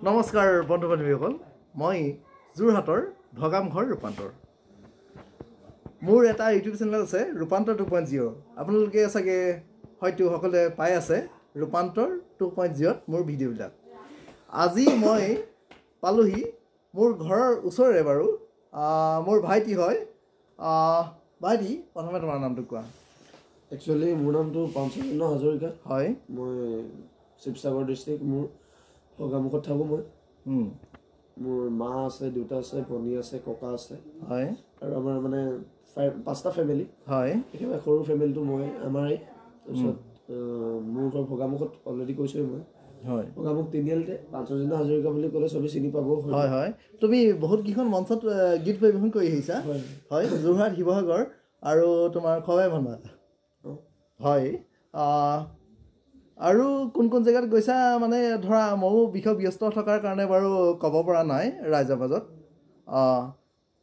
নমস্কাৰ বন্ধু বান্ধৱীসকল, মই যোৰহাটৰ ভগামঘৰ ৰূপান্তৰ। মোৰ এটা ইউটিউব চেনেল আছে ৰূপান্তৰ 2.0। আপোনালোকে চাগে হয়তো সকলোৱে পাই আছে ৰূপান্তৰ 2.0ত মোৰ ভিডিঅ'বিলাক। আজি মই পালোহি মোৰ ঘৰৰ ওচৰৰে বাৰু, মোৰ ভাইটি হয়। ভাইটি, প্ৰথমে তোমাৰ নামটো কোৱা। একচুৱেলি মোৰ নামটো পঞ্চৰত্ন হাজৰিকা হয়। মই শিৱসাগৰ ডিষ্ট্ৰিক্ট, মোৰ ভগামুখত থাকোঁ। মই মোৰ মা আছে, দেউতা আছে, ভনী আছে, ককা আছে। হয়। আৰু আমাৰ মানে 5টা ফেমিলি। হয়। একেবাৰে সৰু ফেমিলিটো মই আমাৰে। তাৰপিছত মোৰ ঘৰ ভগামুখত অলৰেডি কৈছোঁৱেই মই। হয়। ভগামুখ তিনিআলিতে পঞ্চৰত্ন হাজৰিকা বুলি ক'লে চবেই চিনি পাব। হয় হয়, তুমি বহুতকেইখন মঞ্চত গীত পৰিৱেশন কৰি আহিছা। হয়, যোৰহাট, শিৱসাগৰ আৰু তোমাৰ খবাই ভন্দা। হয়, আৰু কোন কোন জেগাত গৈছা মানে ধৰা ময়ো বিষয় ব্যস্ত থকাৰ কাৰণে বাৰু ক'ব পৰা নাই ৰাইজৰ মাজত।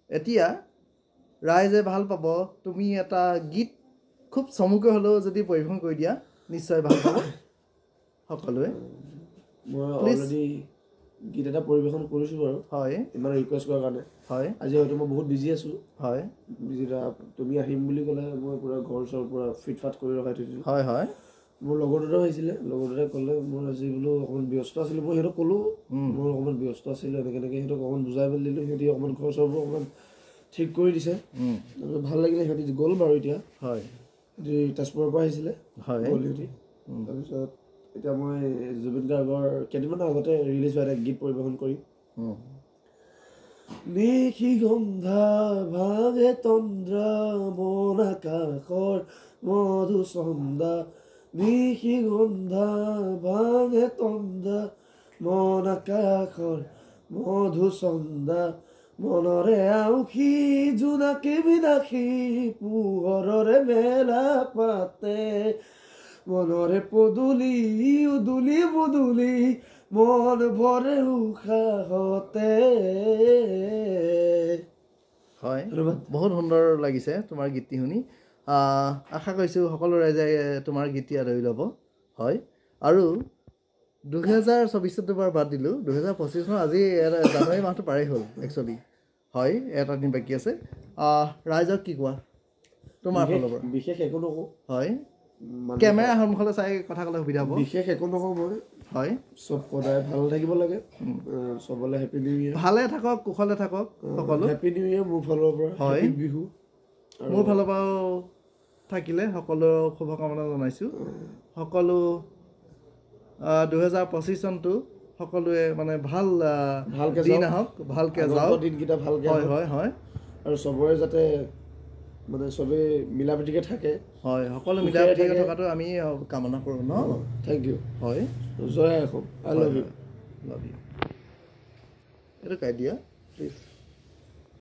এতিয়া ৰাইজে ভাল পাব তুমি এটা গীত খুব চমুকৈ হ'লেও যদি পৰিৱেশন কৰি দিয়া নিশ্চয় ভাল পাব সকলোৱে। মই অলৰেডি গীত এটা পৰিৱেশন কৰিছোঁ বাৰু। হয়, ইমান ৰিকুৱেষ্ট কৰাৰ কাৰণে। হয়, আজি হয়তো মই বহুত বিজি আছোঁ। হয়, বিজি তুমি আহিম বুলি ক'লে মই পূৰা ঘৰ চৰ পূৰা ফিট ফাট কৰি ৰখাই থৈছোঁ। হয় হয়, মোৰ লগৰ দুটাও আহিছিলে, লগৰ দুটাই ক'লে মোৰ আজি বোলো অকণমান ব্যস্ত আছিলোঁ। মই সিহঁতক ক'লোঁ মোৰ অকণমান ব্যস্ত আছিলোঁ, এনেকৈ সিহঁতক অকণমান বুজাই মেলি দিলোঁ। সিহঁতি অকণমান ঘৰ চৰবোৰ অকণমান ঠিক কৰি দিছে। ভাল লাগিলে, সিহঁতি গ'ল বাৰু এতিয়া। হয়, সিহঁতি তেজপুৰৰ পৰা আহিছিলে। হয়, গ'ল সিহঁতি। তাৰপিছত এতিয়া মই জুবিন গাৰ্গৰ কেইদিনমানৰ আগতে ৰিলিজ হোৱা এটা গীত পৰিৱেশন কৰিম। নিশি গন্ধা ভাঙে তন্দ্ৰা মন আকাশৰ মধুচন্দা, নিশি গন্ধা ভাঙে তন্দ্ৰা মন আকাশৰ মধুচন্দা, মনৰে আউসী জোনাকী বিনাশী পোহৰৰে মেলা পাতে, মনৰে পদূলি উদুলি মুদুলি মন ভৰে উশাহতে। হয়, বহুত সুন্দৰ লাগিছে তোমাৰ গীতটি শুনি। আশা কৰিছোঁ সকলো ৰাইজে তোমাৰ গীতটি আদৰি ল'ব। হয়, আৰু 2024 বাৰু বাদ দিলোঁ, 2025 আজি জানুৱাৰী মাহটো পাৰেই হ'ল একচুৱেলি। হয়, এটা দিন বাকী আছে। ৰাইজক কি কোৱা তোমাৰ ফালৰ পৰা? বিশেষ একো নকওঁ। হয়, কেমেৰা সন্মুখলৈ চাই কথা ক'লে সুবিধা হ'ব। বিশেষ একো নকওঁ মই। হয়, চব সদায় ভাল থাকিব লাগে। চবলে হেপী নিউ ইয়েৰ। ভালে থাকক, কুশলে থাকক সকলো। হেপী নিউ ইয়েৰ মোৰ ফালৰ পৰা। হয়, বিহু মোৰ ফালৰ পৰাও থাকিলে সকলো শুভকামনা জনাইছোঁ। সকলো 2025 চনটো সকলোৱে মানে ভালকৈ দিন আহক, ভালকৈ যাওক দিনকেইটা ভালকৈ। হয় হয় হয়, আৰু চবৰে যাতে মানে চবেই মিলা প্ৰীতিকৈ থাকে। হয়, সকলো মিলা প্ৰীতিকৈ থকাটো আমি কামনা কৰোঁ ন। Thank you. হয়, জয় Assam. I love you. Love you. এইটো কাই দিয়া প্লিজ।